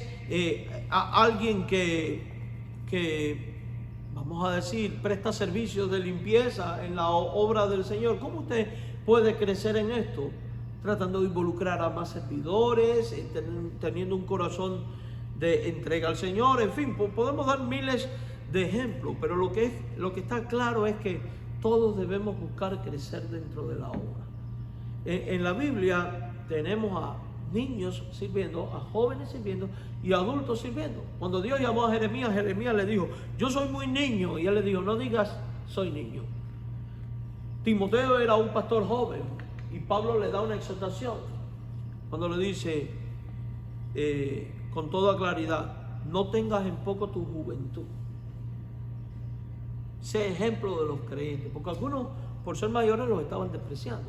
Speaker 1: alguien que, vamos a decir, presta servicios de limpieza en la obra del Señor, ¿cómo usted puede crecer en esto? Tratando de involucrar a más servidores, teniendo un corazón de entrega al Señor, en fin, podemos dar miles de ejemplos, pero lo que está claro es que todos debemos buscar crecer dentro de la obra. En la Biblia tenemos a niños sirviendo, a jóvenes sirviendo y a adultos sirviendo. Cuando Dios llamó a Jeremías, Jeremías le dijo: yo soy muy niño, y él le dijo: no digas soy niño. Timoteo era un pastor joven y Pablo le da una exhortación cuando le dice con toda claridad: no tengas en poco tu juventud. Sé ejemplo de los creyentes, porque algunos por ser mayores los estaban despreciando.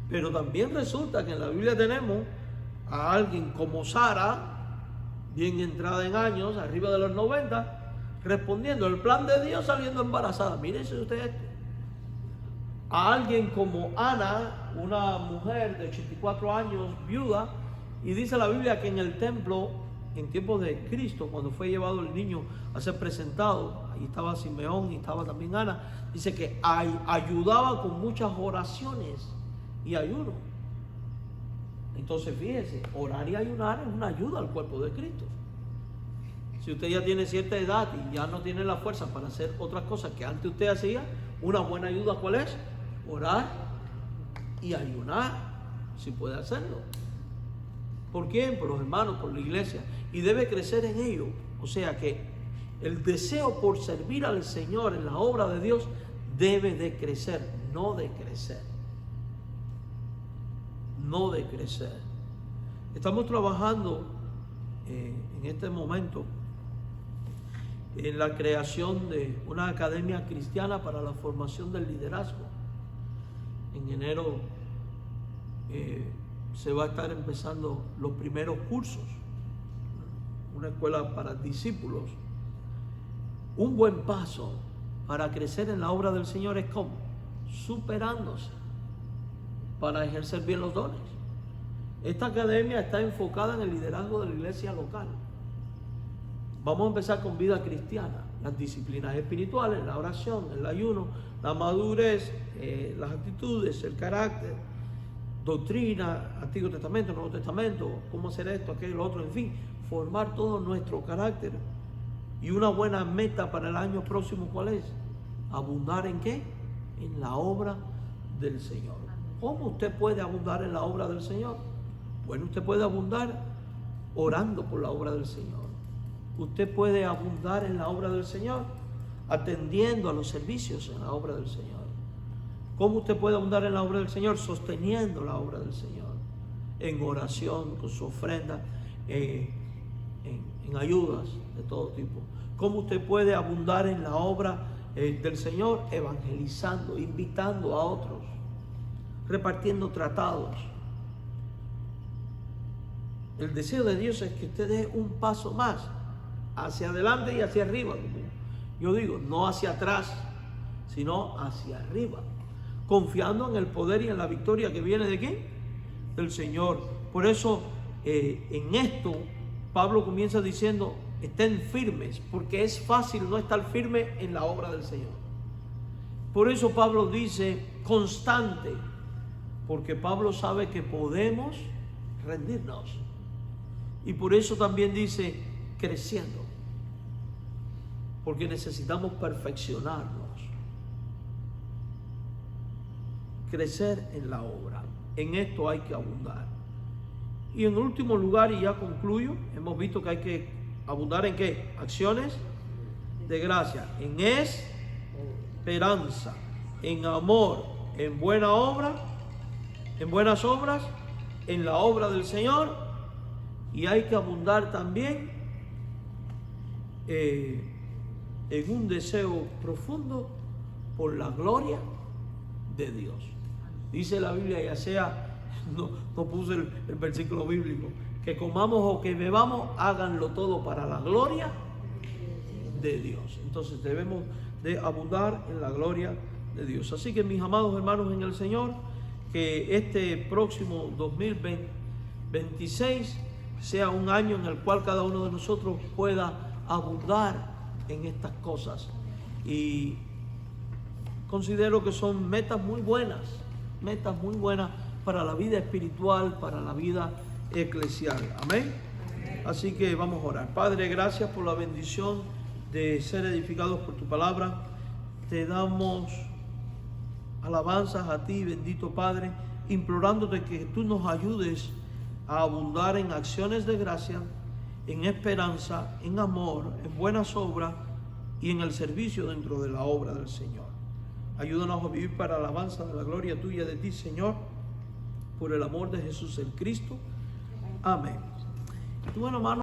Speaker 1: Pero también resulta que en la Biblia tenemos a alguien como Sara, bien entrada en años, arriba de los 90, respondiendo el plan de Dios saliendo embarazada. Mírense ustedes esto. A alguien como Ana, una mujer de 84 años, viuda, y dice la Biblia que en el templo, en tiempos de Cristo, cuando fue llevado el niño a ser presentado, ahí estaba Simeón y estaba también Ana, dice que ayudaba con muchas oraciones y ayuno. Entonces fíjese, orar y ayunar es una ayuda al cuerpo de Cristo. Si usted ya tiene cierta edad y ya no tiene la fuerza para hacer otras cosas que antes usted hacía, una buena ayuda, ¿cuál es? Orar y ayunar, si puede hacerlo. ¿Por quién? Por los hermanos, por la iglesia. Y debe crecer en ello. O sea que el deseo por servir al Señor en la obra de Dios debe de crecer, no decrecer. No decrecer. Estamos trabajando en este momento en la creación de una academia cristiana para la formación del liderazgo. En enero se va a estar empezando los primeros cursos, una escuela para discípulos. Un buen paso para crecer en la obra del Señor es ¿cómo? Superándose para ejercer bien los dones. Esta academia está enfocada en el liderazgo de la iglesia local. Vamos a empezar con vida cristiana, las disciplinas espirituales, la oración, el ayuno, la madurez, las actitudes, el carácter, doctrina, Antiguo Testamento, Nuevo Testamento, cómo hacer esto, aquello, lo otro, en fin, formar todo nuestro carácter. Y una buena meta para el año próximo, ¿cuál es? Abundar ¿en qué? En la obra del Señor. ¿Cómo usted puede abundar en la obra del Señor? Bueno, usted puede abundar orando por la obra del Señor. Usted puede abundar en la obra del Señor atendiendo a los servicios en la obra del Señor. ¿Cómo usted puede abundar en la obra del Señor? Sosteniendo la obra del Señor, en oración, con su ofrenda, en ayudas de todo tipo. ¿Cómo usted puede abundar en la obra del Señor? Evangelizando, invitando a otros, repartiendo tratados. El deseo de Dios es que usted dé un paso más hacia adelante y hacia arriba, como yo digo, no hacia atrás, sino hacia arriba, confiando en el poder y en la victoria que viene de ¿quién? Del Señor. Por eso en esto Pablo comienza diciendo: estén firmes, porque es fácil no estar firme en la obra del Señor. Por eso Pablo dice constante, porque Pablo sabe que podemos rendirnos. Y por eso también dice creciendo, porque necesitamos perfeccionarnos, crecer en la obra. En esto hay que abundar. Y en último lugar, y ya concluyo, hemos visto que hay que abundar en ¿qué? Acciones de gracia, en esperanza, en amor, en buena obra, en buenas obras, en la obra del Señor. Y hay que abundar también en un deseo profundo por la gloria de Dios. Dice la Biblia, ya sea, no puse el versículo bíblico, que comamos o que bebamos, háganlo todo para la gloria de Dios. Entonces debemos de abundar en la gloria de Dios. Así que, mis amados hermanos en el Señor, que este próximo 2026 sea un año en el cual cada uno de nosotros pueda abundar en estas cosas. Y considero que son metas muy buenas para la vida espiritual, para la vida eclesial. Amén. Así que vamos a orar. Padre, gracias por la bendición de ser edificados por tu palabra. Te damos alabanzas a ti, bendito Padre, implorándote que tú nos ayudes a abundar en acciones de gracia, en esperanza, en amor, en buenas obras y en el servicio dentro de la obra del Señor. Ayúdanos a vivir para la alabanza de la gloria tuya de ti, Señor, por el amor de Jesús el Cristo. Amén. Bueno, hermano.